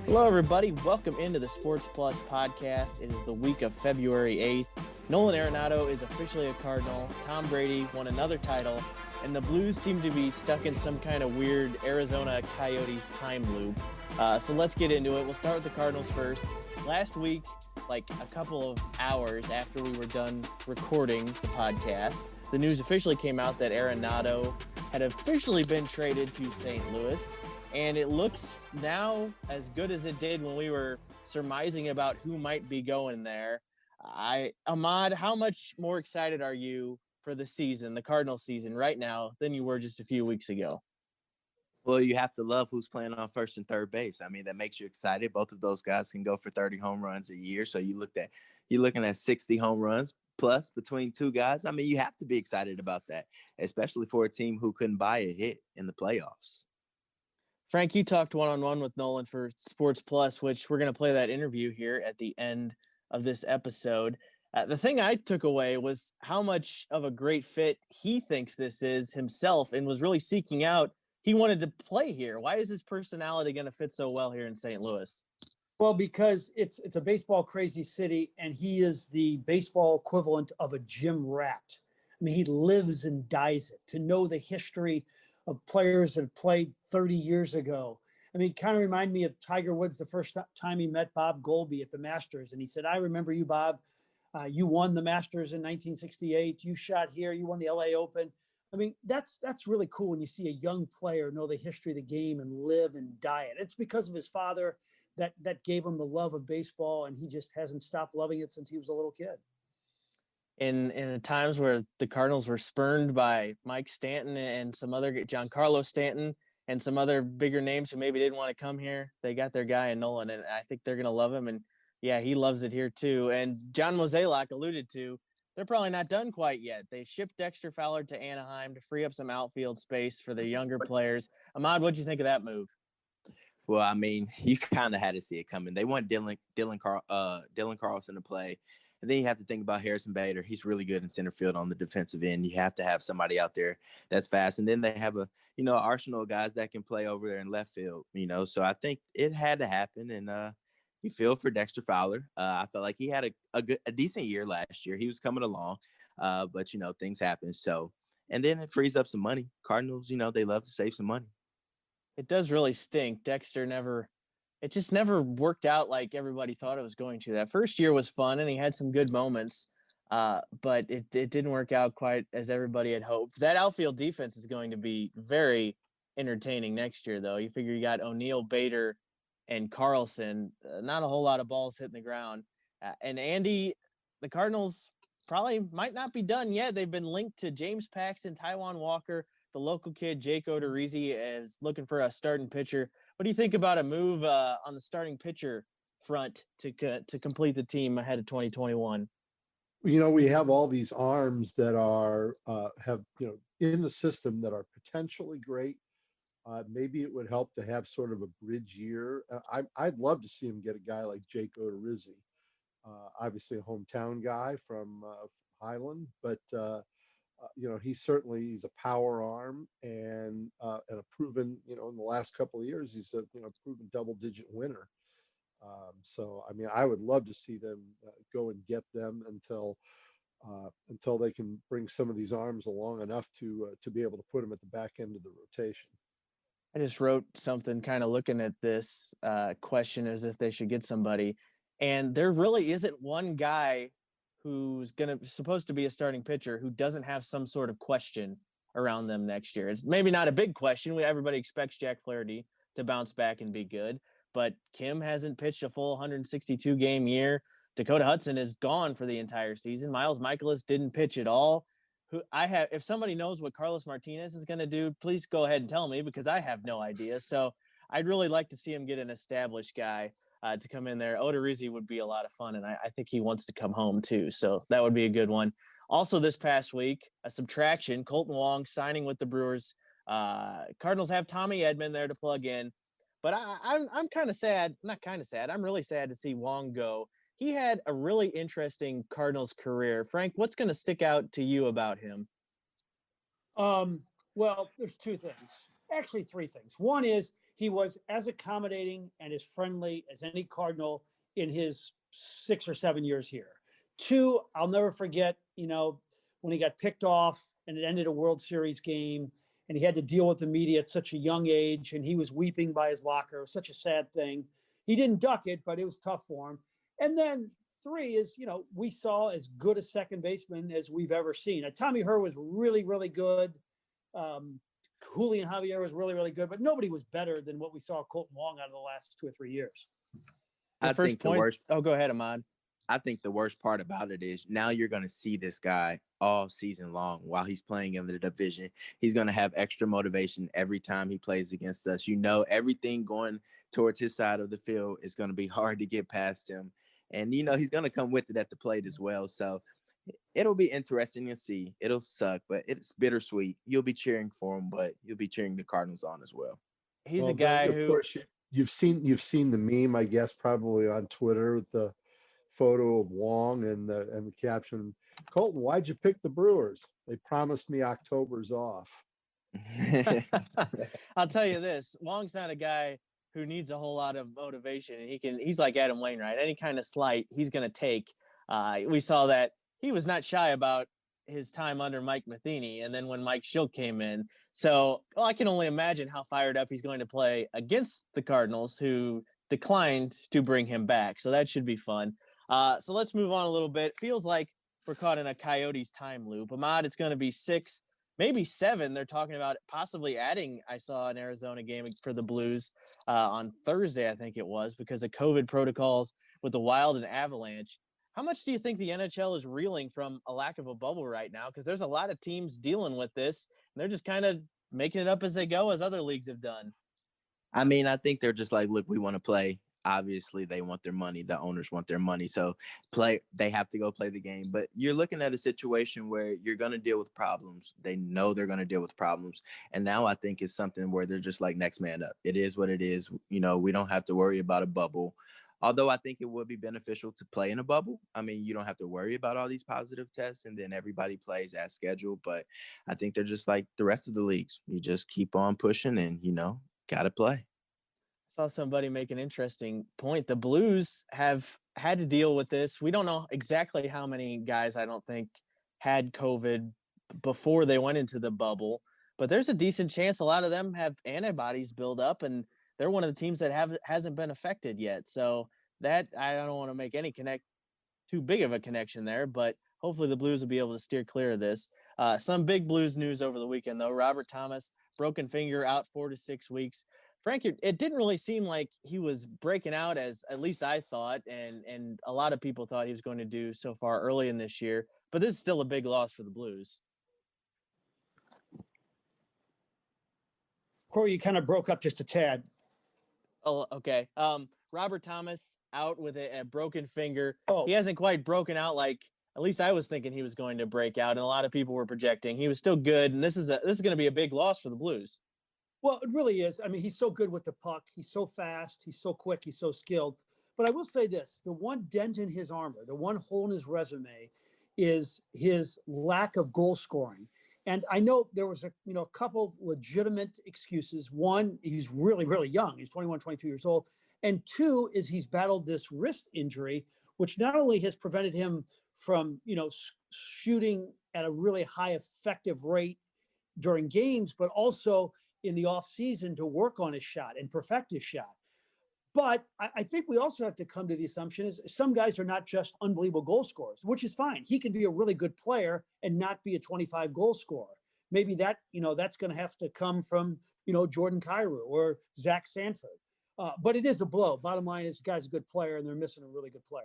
Hello, everybody. Welcome into the Sports Plus podcast. It is the week of February 8th. Nolan Arenado is officially a Cardinal. Tom Brady won another title, and the Blues seem to be stuck in some kind of weird Arizona Coyotes time loop. So let's get into it. We'll start with the Cardinals first. Last week, like a couple of hours after we were done recording the podcast, the news officially came out that Arenado had officially been traded to St. Louis. And it looks now as good as it did when we were surmising about who might be going there. Ahmad, how much more excited are you for the season, the Cardinals season right now, than you were just a few weeks ago? Well, you have to love who's playing on first and third base. I mean, that makes you excited. Both of those guys can go for 30 home runs a year. So you're looking at 60 home runs plus between two guys. I mean, you have to be excited about that, especially for a team who couldn't buy a hit in the playoffs. Frank, you talked one-on-one with Nolan for Sports Plus, which we're going to play that interview here at the end of this episode. The thing I took away was how much of a great fit he thinks this is himself and was really seeking out. He wanted to play here. Why is his personality going to fit so well here in St. Louis? Well, because it's a baseball crazy city, and he is the baseball equivalent of a gym rat. I mean, he lives and dies it. To know the history of players that played 30 years ago. I mean, it kind of reminded me of Tiger Woods the first time he met Bob Goldby at the Masters. And he said, I remember you, Bob. You won the Masters in 1968. You shot here. You won the LA Open. I mean, that's really cool when you see a young player know the history of the game and live and die it. It's because of his father that gave him the love of baseball, and he just hasn't stopped loving it since he was a little kid. In times where the Cardinals were spurned by Mike Stanton and some other Giancarlo Stanton and some other bigger names who maybe didn't want to come here, they got their guy in Nolan, and I think they're going to love him. And yeah, he loves it here too. And John Mozeliak alluded to, they're probably not done quite yet. They shipped Dexter Fowler to Anaheim to free up some outfield space for the younger players. Ahmad, what'd you think of that move? Well, I mean, you kind of had to see it coming. They want Dylan Carlson to play. And then you have to think about Harrison Bader. He's really good in center field on the defensive end. You have to have somebody out there that's fast. And then they have arsenal of guys that can play over there in left field, So I think it had to happen. And you feel for Dexter Fowler. I felt like he had a decent year last year. He was coming along, but things happen. So, and then it frees up some money. Cardinals, they love to save some money. It does really stink. Dexter it just never worked out like everybody thought it was going to. That first year was fun, and he had some good moments, but it didn't work out quite as everybody had hoped. That outfield defense is going to be very entertaining next year, though. You figure you got O'Neill, Bader, and Carlson. Not a whole lot of balls hitting the ground. And Andy, the Cardinals probably might not be done yet. They've been linked to James Paxton, Taijuan Walker, the local kid, Jake Odorizzi, is looking for a starting pitcher. What do you think about a move on the starting pitcher front to complete the team ahead of 2021? We have all these arms that are in the system that are potentially great. Maybe it would help to have sort of a bridge year. I'd love to see him get a guy like Jake Odorizzi, obviously a hometown guy from Highland, but he's a power arm and a proven, in the last couple of years, he's a proven double-digit winner. So, I mean, I would love to see them go and get them until they can bring some of these arms along enough to be able to put them at the back end of the rotation. I just wrote something kind of looking at this question as if they should get somebody, and there really isn't one guy who's supposed to be a starting pitcher who doesn't have some sort of question around them next year. It's maybe not a big question. Everybody expects Jack Flaherty to bounce back and be good, but Kim hasn't pitched a full 162 game year. Dakota Hudson is gone for the entire season. Miles Michaelis didn't pitch at all. If somebody knows what Carlos Martinez is going to do, please go ahead and tell me, because I have no idea. So I'd really like to see him get an established guy to come in there. Odorizzi would be a lot of fun, and I think he wants to come home too. So that would be a good one. Also this past week, a subtraction, Colton Wong signing with the Brewers. Cardinals have Tommy Edman there to plug in. But I'm kind of sad, not kind of sad, I'm really sad to see Wong go. He had a really interesting Cardinals career. Frank, what's going to stick out to you about him? Well, there's two things. Actually, three things. One is he was as accommodating and as friendly as any Cardinal in his 6 or 7 years here. Two, I'll never forget, when he got picked off and it ended a World Series game and he had to deal with the media at such a young age and he was weeping by his locker. It was such a sad thing. He didn't duck it, but it was tough for him. And then three is, we saw as good a second baseman as we've ever seen. Tommy Herr was really, really good. Julian Javier was really, really good, but nobody was better than what we saw Colton Wong out of the last 2 or 3 years. I think the worst. Oh, go ahead, Ahmad. I think the worst part about it is now you're going to see this guy all season long while he's playing in the division. He's going to have extra motivation every time he plays against us. Everything going towards his side of the field is going to be hard to get past him. And, he's going to come with it at the plate as well. So it'll be interesting to see. It'll suck, but it's bittersweet. You'll be cheering for him, but you'll be cheering the Cardinals on as well. He's a guy of who, course, you've seen the meme, I guess, probably on Twitter with the photo of Wong and the caption, Colton, why'd you pick the Brewers? They promised me October's off. I'll tell you this, Wong's not a guy who needs a whole lot of motivation. He's like Adam Wainwright. Any kind of slight he's going to take. We saw that he was not shy about his time under Mike Matheny, and then when Mike Schilt came in. So I can only imagine how fired up he's going to play against the Cardinals, who declined to bring him back. So that should be fun. So let's move on a little bit. Feels like we're caught in a Coyotes time loop. Ahmad, it's going to be 6, maybe 7. They're talking about possibly adding, I saw an Arizona game for the Blues on Thursday, I think it was, because of COVID protocols with the Wild and Avalanche. How much do you think the NHL is reeling from a lack of a bubble right now? Because there's a lot of teams dealing with this, and they're just kind of making it up as they go, as other leagues have done. I mean, I think they're just like, look, we want to play. Obviously, they want their money. The owners want their money. So they have to go play the game. But you're looking at a situation where you're going to deal with problems. They know they're going to deal with problems. And now I think it's something where they're just like next man up. It is what it is. We don't have to worry about a bubble. Although I think it would be beneficial to play in a bubble. I mean, you don't have to worry about all these positive tests and then everybody plays as scheduled. But I think they're just like the rest of the leagues. You just keep on pushing and, got to play. Saw somebody make an interesting point. The Blues have had to deal with this. We don't know exactly how many guys, I don't think, had COVID before they went into the bubble, but there's a decent chance a lot of them have antibodies build up, and they're one of the teams that hasn't been affected yet. So that I don't want to make any too big of a connection there, but hopefully the Blues will be able to steer clear of this. Some big Blues news over the weekend, though. Robert Thomas, broken finger, out 4 to 6 weeks. Frank, it didn't really seem like he was breaking out, as at least I thought, and a lot of people thought he was going to do so far early in this year. But this is still a big loss for the Blues. Corey, you kind of broke up just a tad. Oh, okay. Robert Thomas out with a broken finger. Oh. He hasn't quite broken out like at least I was thinking he was going to break out, and a lot of people were projecting. He was still good, and this is going to be a big loss for the Blues. Well, it really is. I mean, he's so good with the puck. He's so fast. He's so quick. He's so skilled. But I will say this, the one dent in his armor, the one hole in his resume is his lack of goal scoring. And I know there was a couple of legitimate excuses. One, he's really, really young. He's 21, 22 years old. And two is he's battled this wrist injury, which not only has prevented him from, shooting at a really high effective rate during games, but also in the offseason to work on his shot and perfect his shot. But I think we also have to come to the assumption is some guys are not just unbelievable goal scorers, which is fine. He can be a really good player and not be a 25 goal scorer. Maybe that's going to have to come from, Jordan Kyrou or Zach Sanford. But it is a blow. Bottom line is the guy's a good player and they're missing a really good player.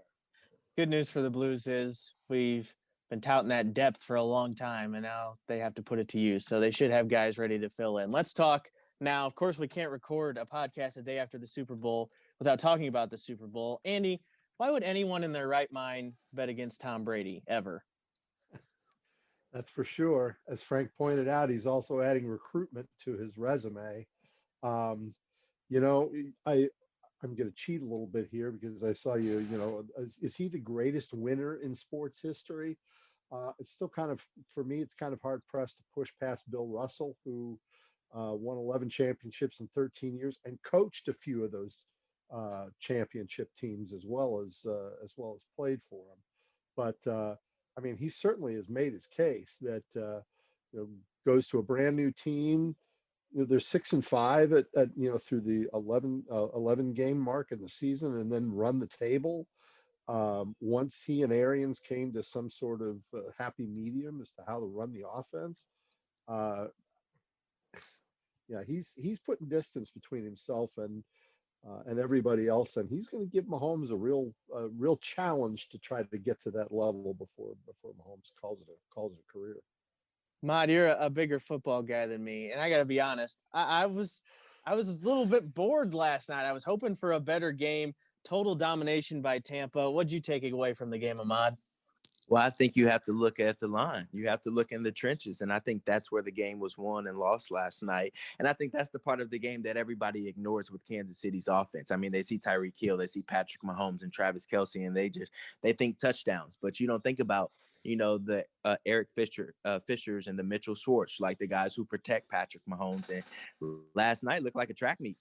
Good news for the Blues is we've been touting that depth for a long time, and now they have to put it to use. So they should have guys ready to fill in. Let's talk now. Of course, we can't record a podcast a day after the Super Bowl without talking about the Super Bowl. Andy, why would anyone in their right mind bet against Tom Brady ever? That's for sure. As Frank pointed out, he's also adding recruitment to his resume. I'm going to cheat a little bit here because I saw is he the greatest winner in sports history? It's still kind of, for me, it's kind of hard pressed to push past Bill Russell, who won 11 championships in 13 years, and coached a few of those championship teams as well as played for them. But I mean, he certainly has made his case that goes to a brand new team. They're 6-5 at through the 11 game mark in the season, and then run the table. Once he and Arians came to some sort of happy medium as to how to run the offense, yeah, he's putting distance between himself and everybody else, and he's going to give Mahomes a real challenge to try to get to that level before Mahomes calls it a career. Ahmad, you're a bigger football guy than me, and I got to be honest, I was a little bit bored last night. I was hoping for a better game. Total domination by Tampa. What'd you take away from the game, Ahmad? Well, I think you have to look at the line. You have to look in the trenches. And I think that's where the game was won and lost last night. And I think that's the part of the game that everybody ignores with Kansas City's offense. I mean, they see Tyreek Hill, they see Patrick Mahomes and Travis Kelce, and they think touchdowns. But you don't think about, the Eric Fishers and the Mitchell Schwartz, like the guys who protect Patrick Mahomes. And last night looked like a track meet,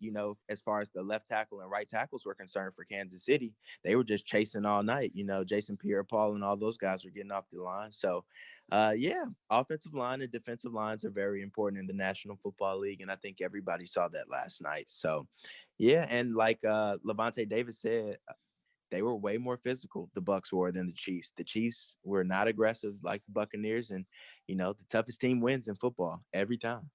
as far as the left tackle and right tackles were concerned for Kansas City. They were just chasing all night. Jason Pierre-Paul and all those guys were getting off the line. So, offensive line and defensive lines are very important in the National Football League, and I think everybody saw that last night. So, yeah, and like Levante Davis said, they were way more physical, the Bucs were, than the Chiefs. The Chiefs were not aggressive like the Buccaneers, and, the toughest team wins in football every time.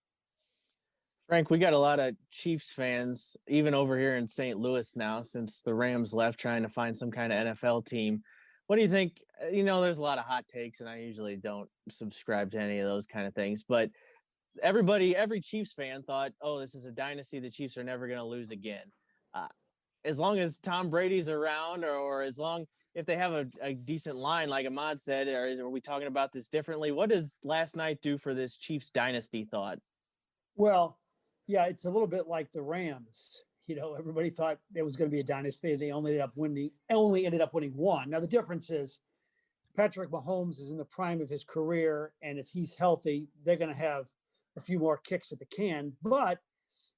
Frank, we got a lot of Chiefs fans, even over here in St. Louis now, since the Rams left, trying to find some kind of NFL team. What do you think? There's a lot of hot takes, and I usually don't subscribe to any of those kind of things. But every Chiefs fan thought, oh, this is a dynasty. The Chiefs are never going to lose again. As long as Tom Brady's around, or as long if they have a decent line, like Ahmad said, or are we talking about this differently? What does last night do for this Chiefs dynasty thought? Well, yeah, it's a little bit like the Rams. Everybody thought it was going to be a dynasty. They only ended up winning one. Now, the difference is Patrick Mahomes is in the prime of his career, and if he's healthy, they're going to have a few more kicks at the can. But,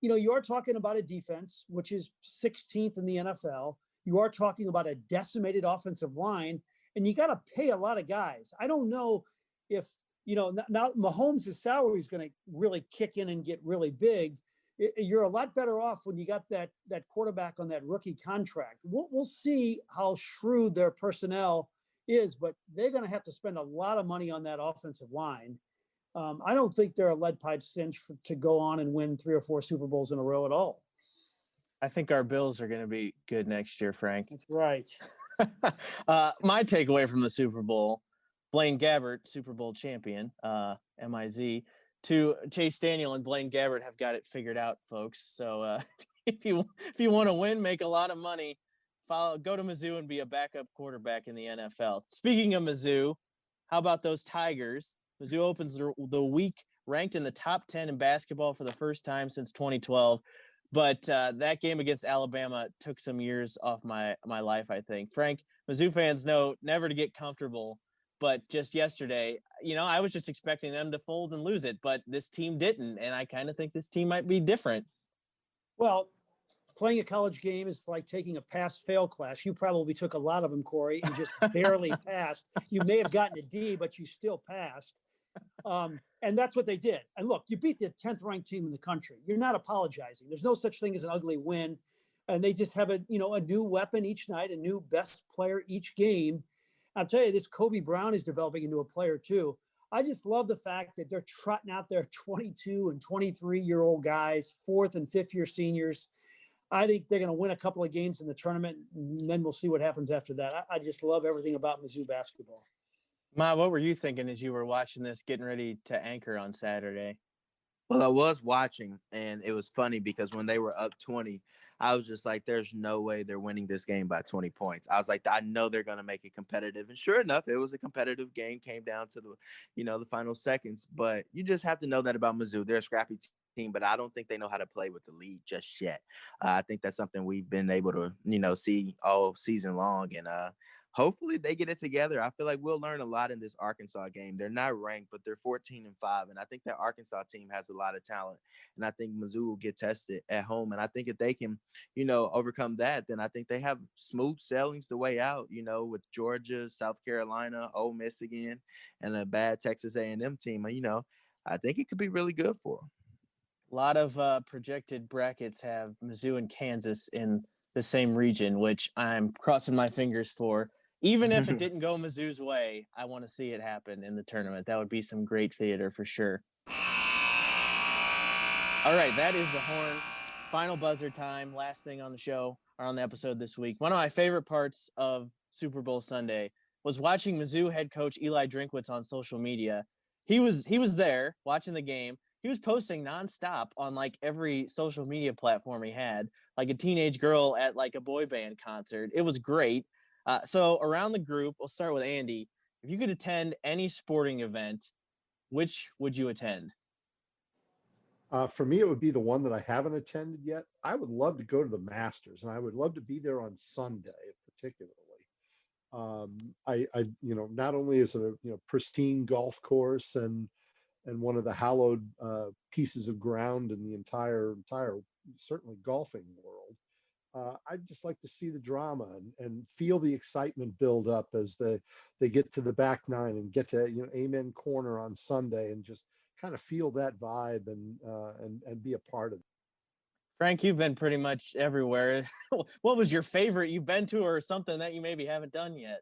you are talking about a defense, which is 16th in the NFL. You are talking about a decimated offensive line, and you got to pay a lot of guys. I don't know if, now Mahomes' salary is going to really kick in and get really big. You're a lot better off when you got that quarterback on that rookie contract. We'll see how shrewd their personnel is, but they're going to have to spend a lot of money on that offensive line. I don't think they're a lead pipe cinch to go on and win 3 or 4 Super Bowls in a row at all. I think our Bills are going to be good next year, Frank. That's right. My takeaway from the Super Bowl, Blaine Gabbert, Super Bowl champion, MIZ, to Chase Daniel and Blaine Gabbert have got it figured out, folks. So if you want to win, make a lot of money, go to Mizzou and be a backup quarterback in the NFL. Speaking of Mizzou, how about those Tigers? Mizzou opens the week ranked in the top 10 in basketball for the first time since 2012. But that game against Alabama took some years off my life, I think. Frank, Mizzou fans know never to get comfortable. But just yesterday, I was just expecting them to fold and lose it. But this team didn't. And I kind of think this team might be different. Well, playing a college game is like taking a pass-fail class. You probably took a lot of them, Corey, and just barely passed. You may have gotten a D, but you still passed. And that's what they did. And look, you beat the 10th ranked team in the country. You're not apologizing. There's no such thing as an ugly win. And they just have a new weapon each night, a new best player each game. I'll tell you, this Kobe Brown is developing into a player too. I just love the fact that they're trotting out their 22 and 23-year-old guys, 4th and 5th year seniors. I think they're going to win a couple of games in the tournament, and then we'll see what happens after that. I just love everything about Mizzou basketball. Ma, what were you thinking as you were watching this, getting ready to anchor on Saturday? Well, I was watching, and it was funny because when they were up 20, I was just like, there's no way they're winning this game by 20 points. I was like, I know they're going to make it competitive. And sure enough, it was a competitive game, came down to the final seconds. But you just have to know that about Mizzou. They're a scrappy team, but I don't think they know how to play with the lead just yet. I think that's something we've been able to, see all season long. And hopefully they get it together. I feel like we'll learn a lot in this Arkansas game. They're not ranked, but they're 14-5. And I think that Arkansas team has a lot of talent. And I think Mizzou will get tested at home. And I think if they can, overcome that, then I think they have smooth sailings the way out, with Georgia, South Carolina, Ole Miss again, and a bad Texas A&M team. I think it could be really good for them. A lot of projected brackets have Mizzou and Kansas in the same region, which I'm crossing my fingers for. Even if it didn't go Mizzou's way, I want to see it happen in the tournament. That would be some great theater for sure. All right, that is the horn. Final buzzer time. Last thing on the show or on the episode this week. One of my favorite parts of Super Bowl Sunday was watching Mizzou head coach Eli Drinkwitz on social media. He was there watching the game. He was posting nonstop on like every social media platform he had, like a teenage girl at like a boy band concert. It was great. So around the group, we'll start with Andy. If you could attend any sporting event, which would you attend? For me, it would be the one that I haven't attended yet. I would love to go to the Masters, and I would love to be there on Sunday, particularly. Not only is it a pristine golf course and one of the hallowed pieces of ground in the entire certainly golfing world. I'd just like to see the drama and feel the excitement build up as they get to the back nine and get to Amen Corner on Sunday and just kind of feel that vibe and be a part of it. Frank, you've been pretty much everywhere. What was your favorite you've been to, or something that you maybe haven't done yet?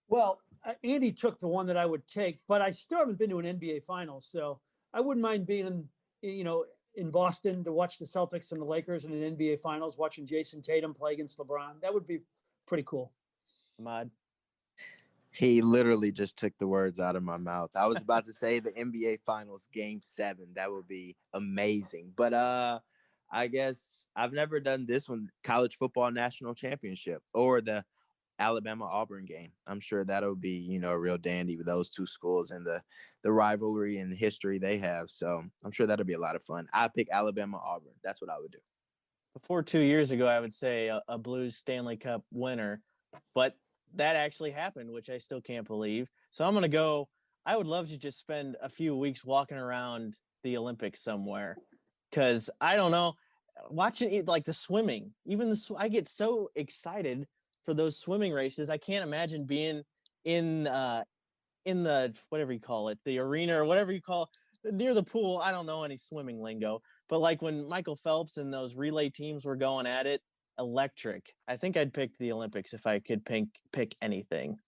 Well, Andy took the one that I would take, but I still haven't been to an NBA Finals, so I wouldn't mind being in Boston to watch the Celtics and the Lakers in an NBA Finals, watching Jason Tatum play against LeBron. That would be pretty cool. Ahmad? He literally just took the words out of my mouth. I was about to say the NBA Finals Game 7. That would be amazing. But I guess I've never done this one, college football national championship or the Alabama-Auburn game. I'm sure that'll be, a real dandy with those two schools and the rivalry and history they have. So I'm sure that'll be a lot of fun. I pick Alabama-Auburn. That's what I would do. Before 2 years ago, I would say a Blues Stanley Cup winner, but that actually happened, which I still can't believe. So I'm going to go. I would love to just spend a few weeks walking around the Olympics somewhere, because I don't know, watching it, like the swimming, I get so excited for those swimming races. I can't imagine being in the whatever you call it, the arena or whatever you call it, near the pool. I don't know any swimming lingo, but like when Michael Phelps and those relay teams were going at it, electric. I think I'd pick the Olympics if I could pick anything.